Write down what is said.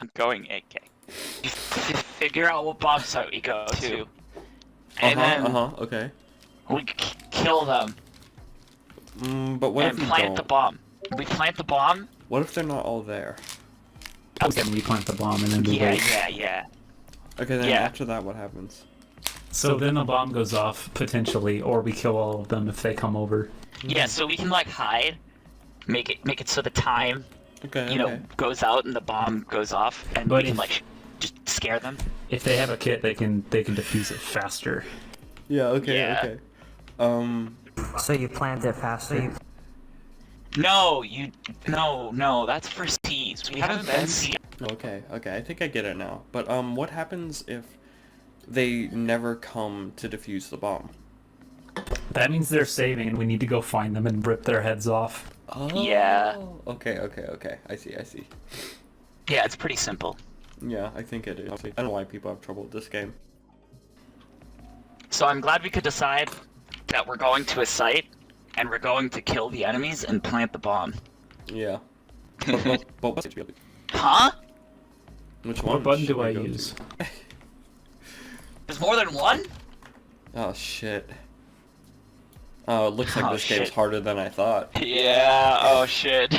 I'm going AK. Just figure out what bomb site we go to. And then okay. we kill them. But what if and we plant don't? the bomb. We plant the bomb. What if they're not all there? Okay, we plant the bomb and then we wait. Yeah. Okay, then Yeah. after that, what happens? So then the bomb goes off, potentially, or we kill all of them if they come over. Yeah, so we can like hide, make it so the time, Okay, goes out and the bomb goes off, and But we can if- like just scare them. If they have a kit, they can defuse it faster. Yeah, okay, Yeah. okay. So you plant it faster. No, that's for C's. We haven't been C. Okay, I think I get it now. But, what happens if they never come to defuse the bomb? That means they're saving, and we need to go find them and rip their heads off. Oh. Yeah. Okay. I see. Yeah, it's pretty simple. Yeah, I think it is. I don't know why people have trouble with this game. So I'm glad we could decide that we're going to a site, and we're going to kill the enemies and plant the bomb. Yeah. But what's Huh? which one? What button should do we I go to? use? There's more than one? Oh, shit. Oh, it looks like Oh, this game's shit. harder than I thought. Yeah, oh shit.